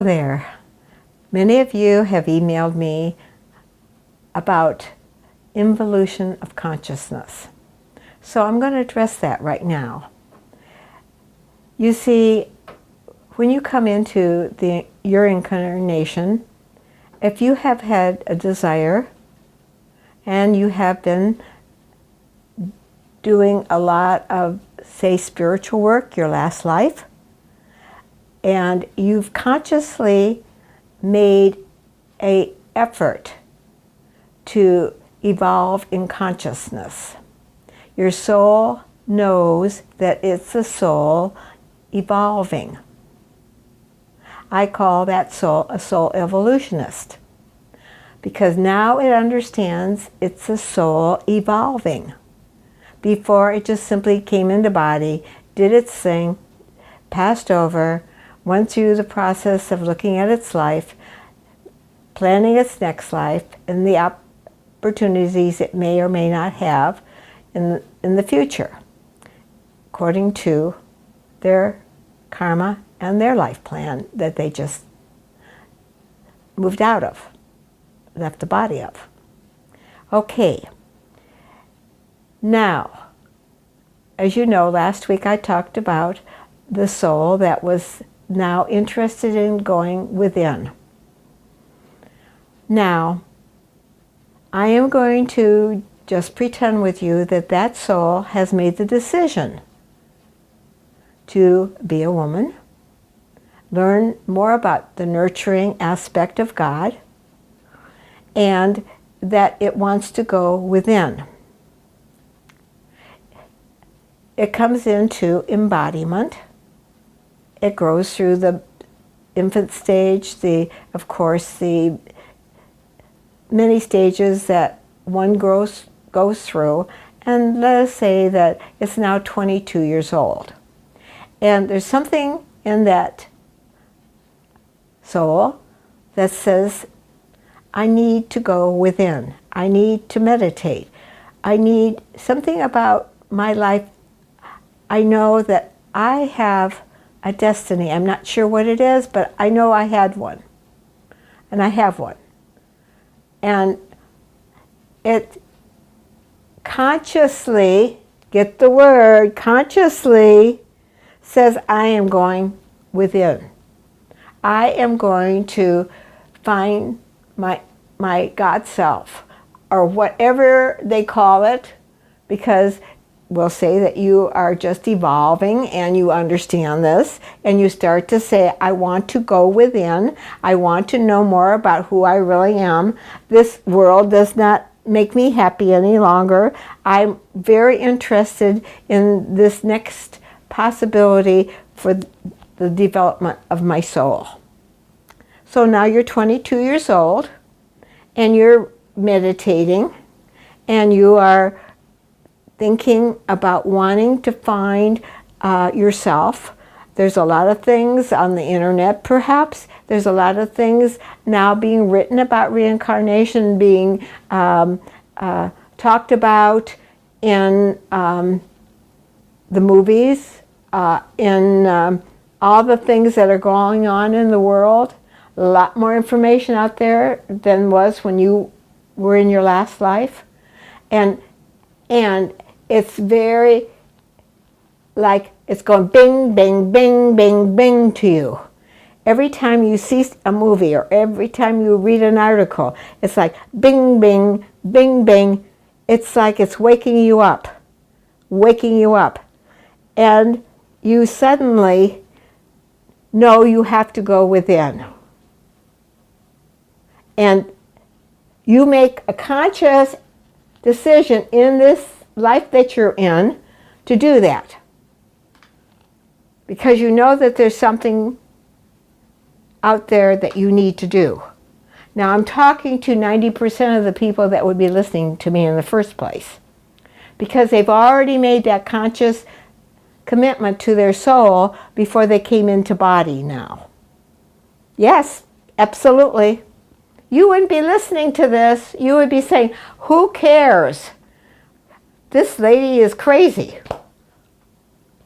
There. Many of you have emailed me about involution of consciousness. So I'm going to address that right now. You see, when you come into your incarnation, if you have had a desire and you have been doing a lot of, say, spiritual work your last life, and you've consciously made an effort to evolve in consciousness. Your soul knows that it's a soul evolving. I call that soul a soul evolutionist, because now it understands it's a soul evolving. Before, it just simply came into body, did its thing, passed over, went through the process of looking at its life, planning its next life, and the opportunities it may or may not have in the future, according to their karma and their life plan that they just moved out of, left the body of. Okay. Now, as you know, last week I talked about the soul that was now interested in going within. Now, I am going to just pretend with you that that soul has made the decision to be a woman, learn more about the nurturing aspect of God, and that it wants to go within. It comes into embodiment. It grows through the infant stage, of course, the many stages that one goes through, and let us say that it's now 22 years old. And there's something in that soul that says, I need to go within. I need to meditate. I need something about my life. I know that I have a destiny. I'm not sure what it is, but I know I had one. And I have one. And it consciously, get the word, consciously says, I am going within. I am going to find my God self, or whatever they call it, because we'll say that you are just evolving and you understand this, and you start to say, I want to go within. I want to know more about who I really am. This world does not make me happy any longer. I'm very interested in this next possibility for the development of my soul. So now you're 22 years old, and you're meditating, and you are thinking about wanting to find yourself. There's a lot of things on the internet, perhaps. There's a lot of things now being written about reincarnation, being talked about in the movies, in all the things that are going on in the world. A lot more information out there than was when you were in your last life. And it's very, like, it's going bing, bing, bing, bing, bing to you. Every time you see a movie or every time you read an article, it's like bing, bing, bing, bing. It's like it's waking you up. And you suddenly know you have to go within. And you make a conscious decision in this life that you're in to do that. Because you know that there's something out there that you need to do. Now, I'm talking to 90% of the people that would be listening to me in the first place, because they've already made that conscious commitment to their soul before they came into body now. Yes, absolutely. You wouldn't be listening to this. You would be saying, who cares? This lady is crazy.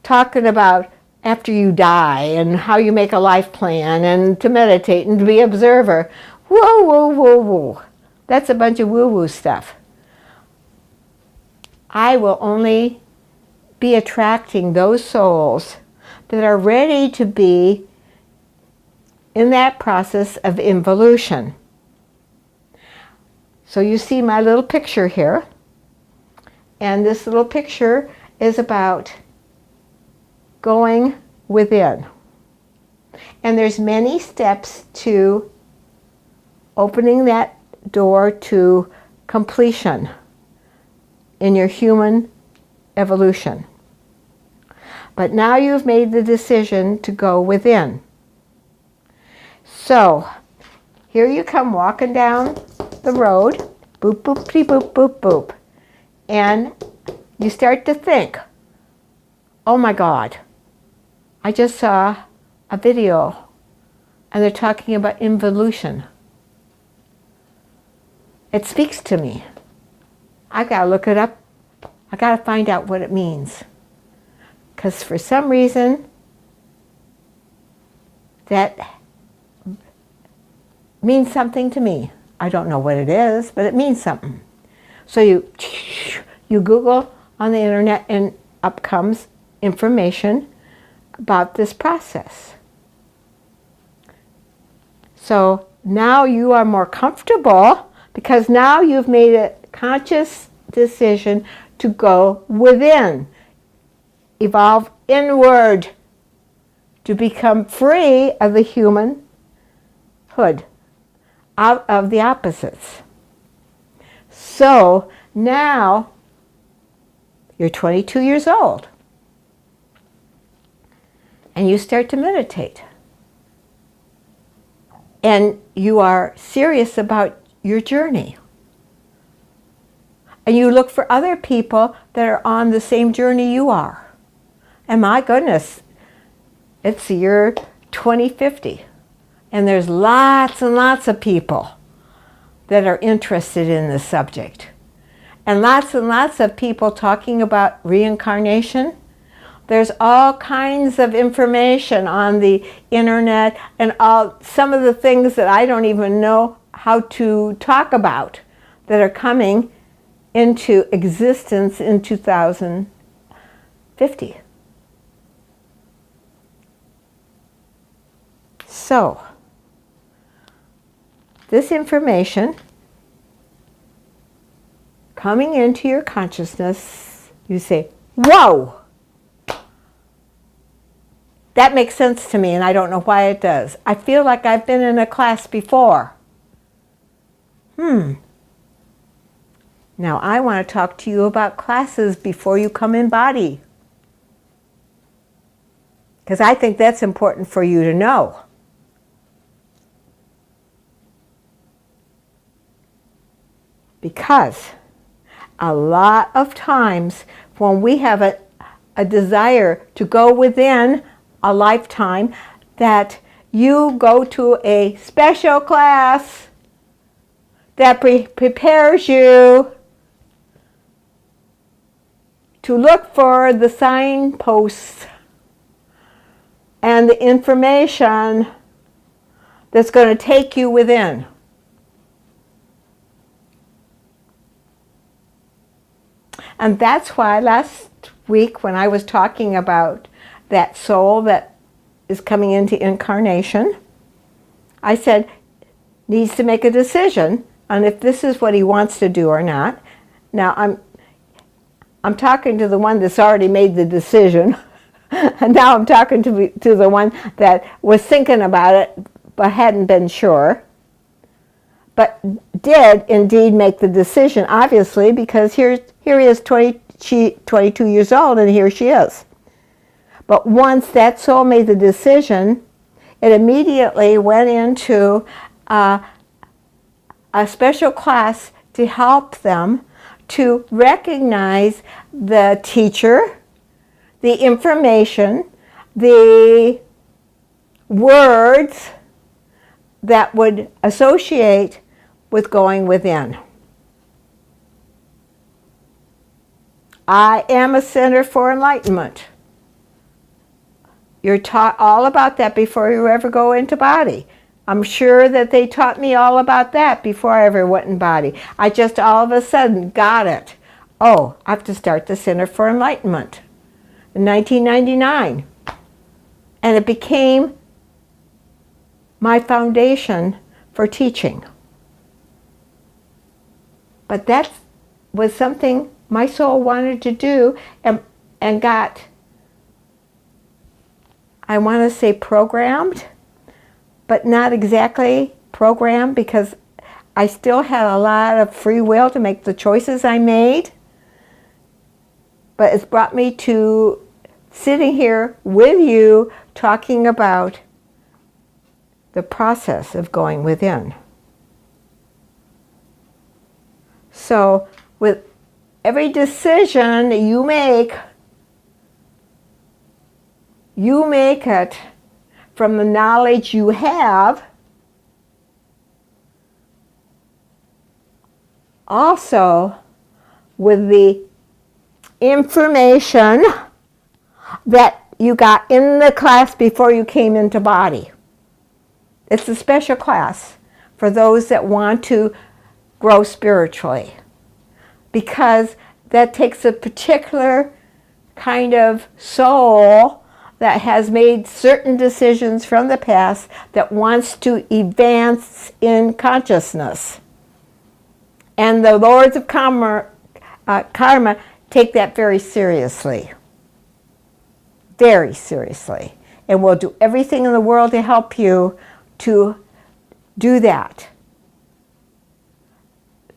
Talking about after you die and how you make a life plan and to meditate and to be observer. Whoa, whoa, whoa, whoa. That's a bunch of woo-woo stuff. I will only be attracting those souls that are ready to be in that process of involution. So you see my little picture here, and this little picture is about going within. And there's many steps to opening that door to completion in your human evolution. But now you've made the decision to go within. So here you come walking down the road, boop, boop, boop, boop, boop. And you start to think, oh my God, I just saw a video and they're talking about involution. It speaks to me. I gotta look it up. I gotta find out what it means. Because for some reason, that means something to me. I don't know what it is, but it means something. So you Google on the internet and up comes information about this process. So now you are more comfortable because now you've made a conscious decision to go within, evolve inward, to become free of the humanhood, out of the opposites. So now you're 22 years old and you start to meditate. And you are serious about your journey. And you look for other people that are on the same journey you are. And my goodness, it's the year 2050. And there's lots and lots of people that are interested in this subject. And lots of people talking about reincarnation. There's all kinds of information on the internet and some of the things that I don't even know how to talk about that are coming into existence in 2050. So, this information coming into your consciousness, you say, whoa! That makes sense to me, and I don't know why it does. I feel like I've been in a class before. Now I want to talk to you about classes before you come in body. Because I think that's important for you to know. Because a lot of times when we have a desire to go within a lifetime, that you go to a special class that prepares you to look for the signposts and the information that's going to take you within. And that's why last week when I was talking about that soul that is coming into incarnation, I said, needs to make a decision on if this is what he wants to do or not. Now I'm talking to the one that's already made the decision, and now I'm talking to the one that was thinking about it but hadn't been sure, but did indeed make the decision, obviously, because here he is 22 years old, and here she is. But once that soul made the decision, it immediately went into a special class to help them to recognize the teacher, the information, the words that would associate with going within. I am a center for enlightenment. You're taught all about that before you ever go into body. I'm sure that they taught me all about that before I ever went in body. I just all of a sudden got it. Oh, I have to start the Center for Enlightenment in 1999. And it became my foundation for teaching. But that was something my soul wanted to do and got, I want to say programmed, but not exactly programmed, because I still had a lot of free will to make the choices I made. But it's brought me to sitting here with you talking about the process of going within. So with every decision you make it from the knowledge you have, also with the information that you got in the class before you came into body. It's a special class for those that want to grow spiritually, because that takes a particular kind of soul that has made certain decisions from the past that wants to advance in consciousness. And the lords of karma take that very seriously. Very seriously. And will do everything in the world to help you to do that.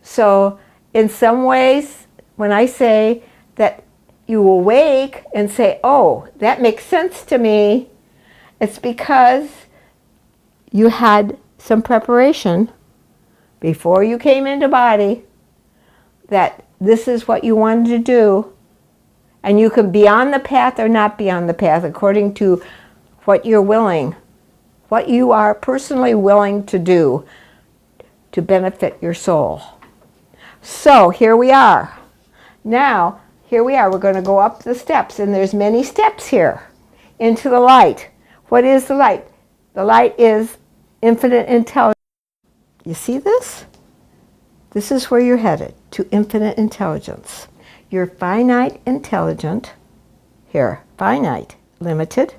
So in some ways, when I say that you awake and say, oh, that makes sense to me, it's because you had some preparation before you came into body, that this is what you wanted to do, and you can be on the path or not be on the path according to what you're willing, what you are personally willing to do to benefit your soul. So here we are. Now, here we are. We're going to go up the steps, and there's many steps here into the light. What is the light? The light is infinite intelligence. You see this? This is where you're headed, to infinite intelligence. You're finite intelligent, here, finite, limited,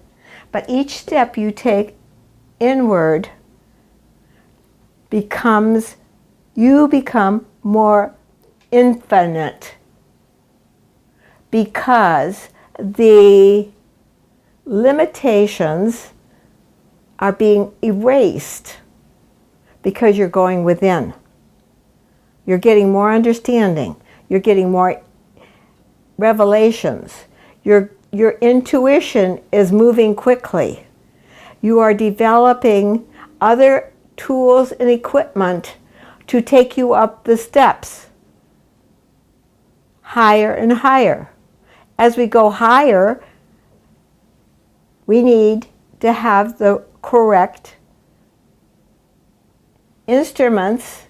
but each step you take inward you become more infinite, because the limitations are being erased because you're going within. You're getting more understanding. You're getting more revelations. Your intuition is moving quickly. You are developing other tools and equipment to take you up the steps, higher and higher. As we go higher, we need to have the correct instruments,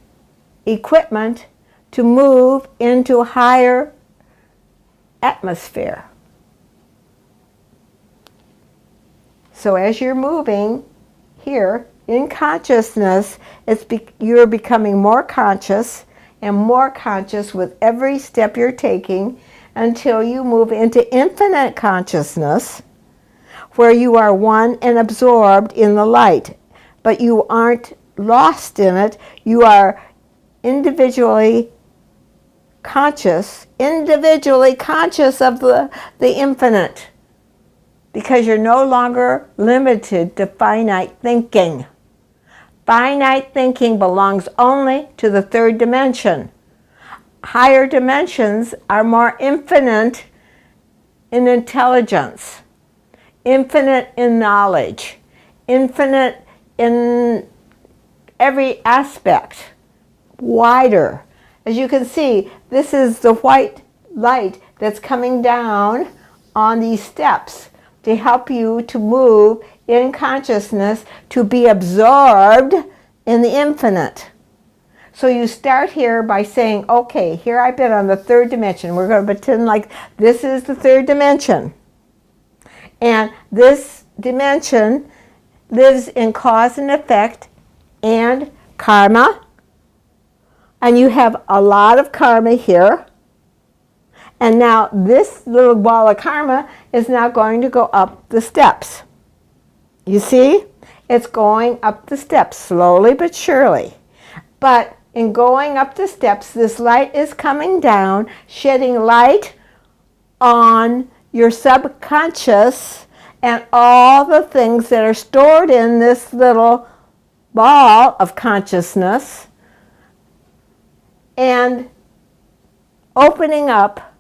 equipment to move into higher atmosphere. So as you're moving here in consciousness, you're becoming more conscious and more conscious with every step you're taking, until you move into infinite consciousness, where you are one and absorbed in the light. But you aren't lost in it. You are individually conscious of the infinite, because you're no longer limited to finite thinking. Finite thinking belongs only to the third dimension. Higher dimensions are more infinite in intelligence, infinite in knowledge, infinite in every aspect, wider. As you can see, this is the white light that's coming down on these steps to help you to move in consciousness, to be absorbed in the infinite. So you start here by saying, okay, here I've been on the third dimension. We're going to pretend like this is the third dimension. And this dimension lives in cause and effect and karma. And you have a lot of karma here. And now this little ball of karma is now going to go up the steps. You see? It's going up the steps slowly but surely. But in going up the steps, this light is coming down, shedding light on your subconscious and all the things that are stored in this little ball of consciousness, and opening up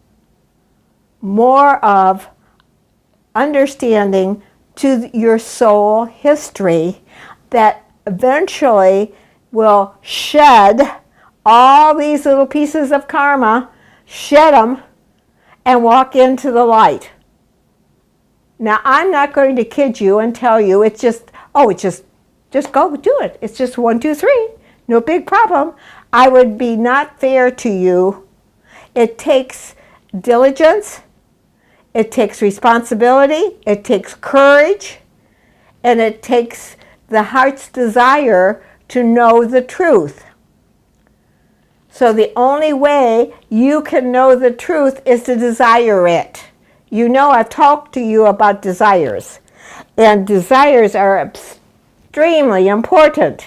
more of understanding to your soul history that eventually will shed all these little pieces of karma, shed them, and walk into the light. Now, I'm not going to kid you and tell you it's just go do it. It's just 1, 2, 3. No big problem. I would be not fair to you. It takes diligence. It takes responsibility. It takes courage. And it takes the heart's desire to know the truth. So the only way you can know the truth is to desire it. You know, I've talked to you about desires. And desires are extremely important.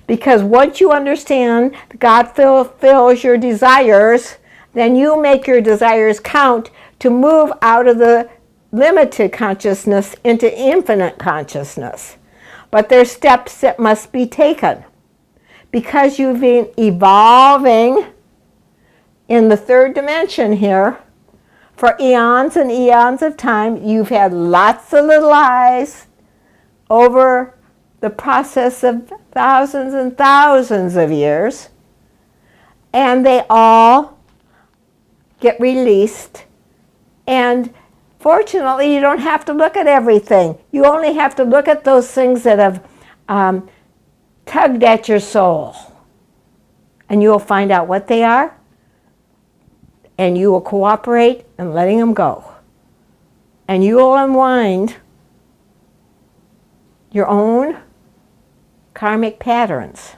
Because once you understand God fulfills your desires, then you make your desires count to move out of the limited consciousness into infinite consciousness. But there's steps that must be taken. Because you've been evolving in the third dimension here for eons and eons of time, you've had lots of little eyes over the process of thousands and thousands of years, and they all get released. And fortunately, you don't have to look at everything. You only have to look at those things that have tugged at your soul. And you will find out what they are, and you will cooperate in letting them go. And you will unwind your own karmic patterns.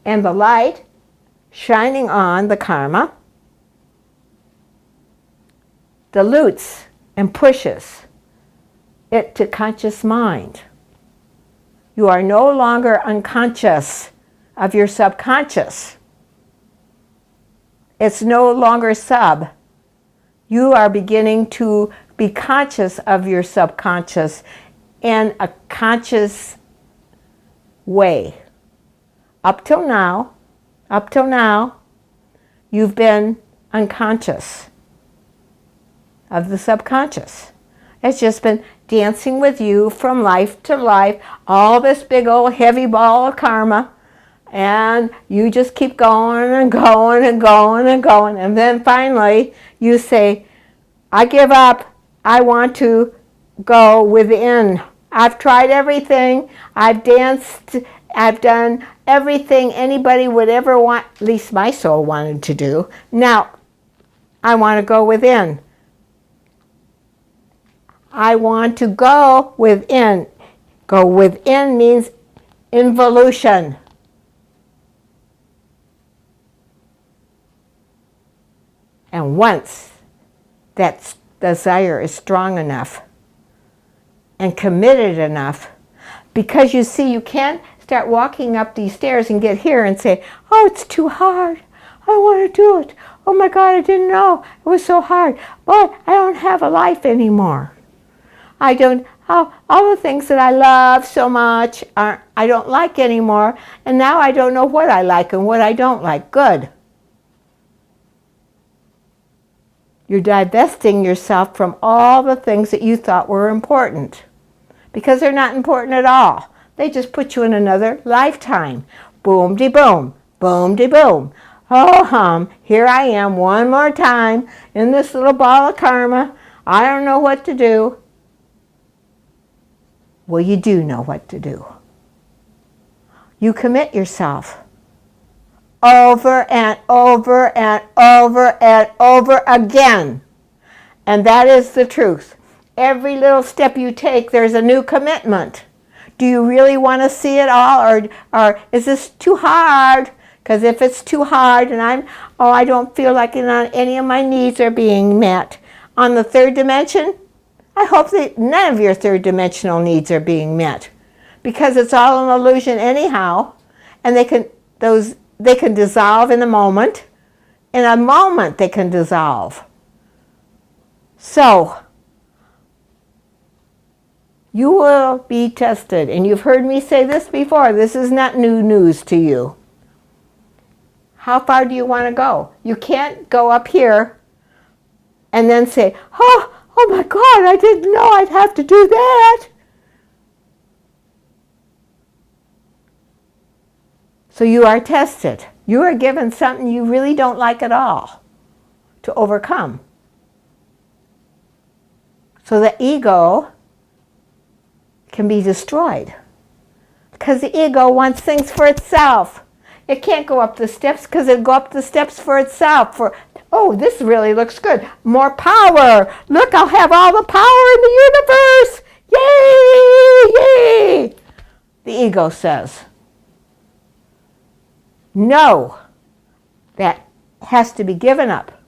And the light shining on the karma dilutes and pushes it to conscious mind. You are no longer unconscious of your subconscious. It's no longer sub. You are beginning to be conscious of your subconscious in a conscious way. Up till now, you've been unconscious of the subconscious. It's just been dancing with you from life to life, all this big old heavy ball of karma, and you just keep going and going and going and going, and then finally you say, I give up, I want to go within. I've tried everything, I've danced, I've done everything anybody would ever want, at least my soul wanted to do. Now, I want to go within. I want to go within. Go within means involution. And once that desire is strong enough and committed enough, because you see, you can't start walking up these stairs and get here and say, oh, it's too hard. I want to do it. Oh my God, I didn't know. It was so hard. But I don't have a life anymore. I don't, all the things that I love so much I don't like anymore, and now I don't know what I like and what I don't like. Good. You're divesting yourself from all the things that you thought were important, because they're not important at all. They just put you in another lifetime. Boom-de-boom, boom-de-boom. Oh, here I am one more time in this little ball of karma. I don't know what to do. Well, you do know what to do. You commit yourself over and over and over and over again. And that is the truth. every little step you take, there's a new commitment. Do you really want to see it all, or is this too hard? Because if it's too hard and I don't feel like any of my needs are being met on the third dimension, I hope that none of your third dimensional needs are being met, because it's all an illusion anyhow, and they can dissolve in a moment. In a moment they can dissolve. So you will be tested, and you've heard me say this before. This is not new news to you. How far do you want to go? You can't go up here and then say, oh my God, I didn't know I'd have to do that. So you are tested. You are given something you really don't like at all to overcome. So the ego can be destroyed, because the ego wants things for itself. It can't go up the steps because it'll go up the steps for itself. Oh, this really looks good. More power. Look, I'll have all the power in the universe. Yay! Yay! The ego says, no, that has to be given up.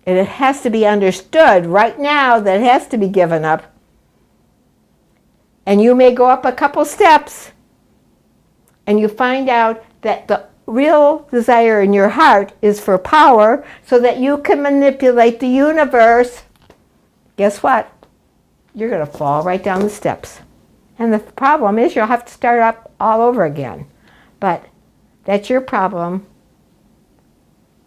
And it has to be understood right now that it has to be given up. And you may go up a couple steps and you find out that the real desire in your heart is for power so that you can manipulate the universe. Guess what? You're going to fall right down the steps. And the problem is you'll have to start up all over again. But that's your problem.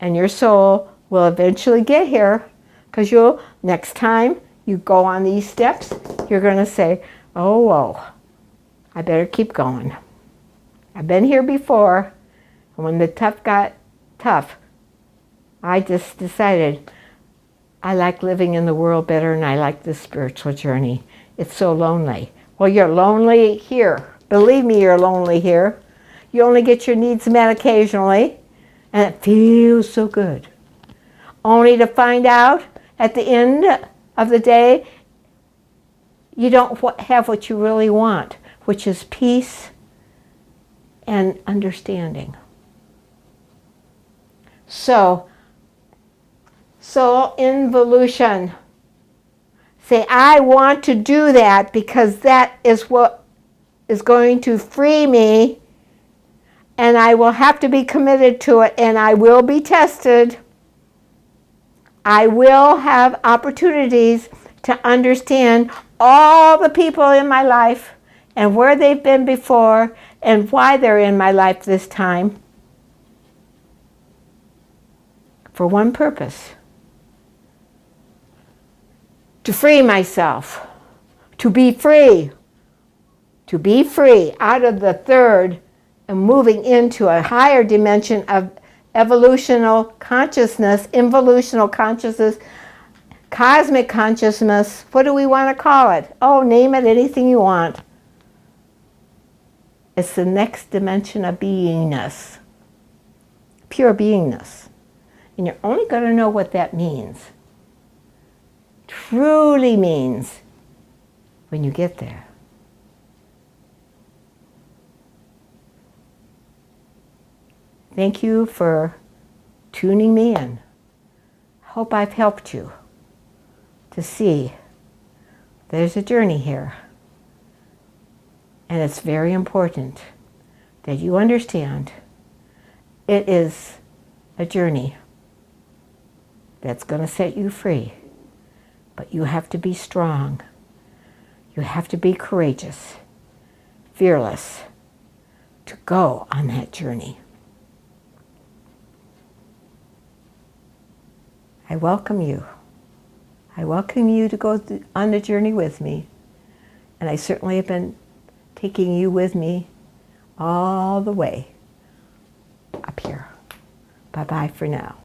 And your soul will eventually get here, because next time you go on these steps, you're going to say, oh, whoa, I better keep going. I've been here before, and when the tough got tough, I just decided I like living in the world better, and I like this spiritual journey. It's so lonely. Well, you're lonely here. Believe me, you're lonely here. You only get your needs met occasionally, and it feels so good. Only to find out at the end of the day, you don't have what you really want, which is peace and understanding. So, Soul Involution. Say, I want to do that because that is what is going to free me, and I will have to be committed to it, and I will be tested. I will have opportunities to understand all the people in my life and where they've been before and why they're in my life this time. For one purpose. To free myself. To be free. To be free out of the third and moving into a higher dimension of evolutional consciousness, involutional consciousness, cosmic consciousness. What do we want to call it? Oh, name it anything you want. It's the next dimension of beingness, pure beingness. And you're only going to know what that means, truly means, when you get there. Thank you for tuning me in. Hope I've helped you to see there's a journey here. And it's very important that you understand it is a journey that's going to set you free. But you have to be strong. You have to be courageous, fearless, to go on that journey. I welcome you. I welcome you to go on the journey with me. And I certainly have been taking you with me all the way up here. Bye-bye for now.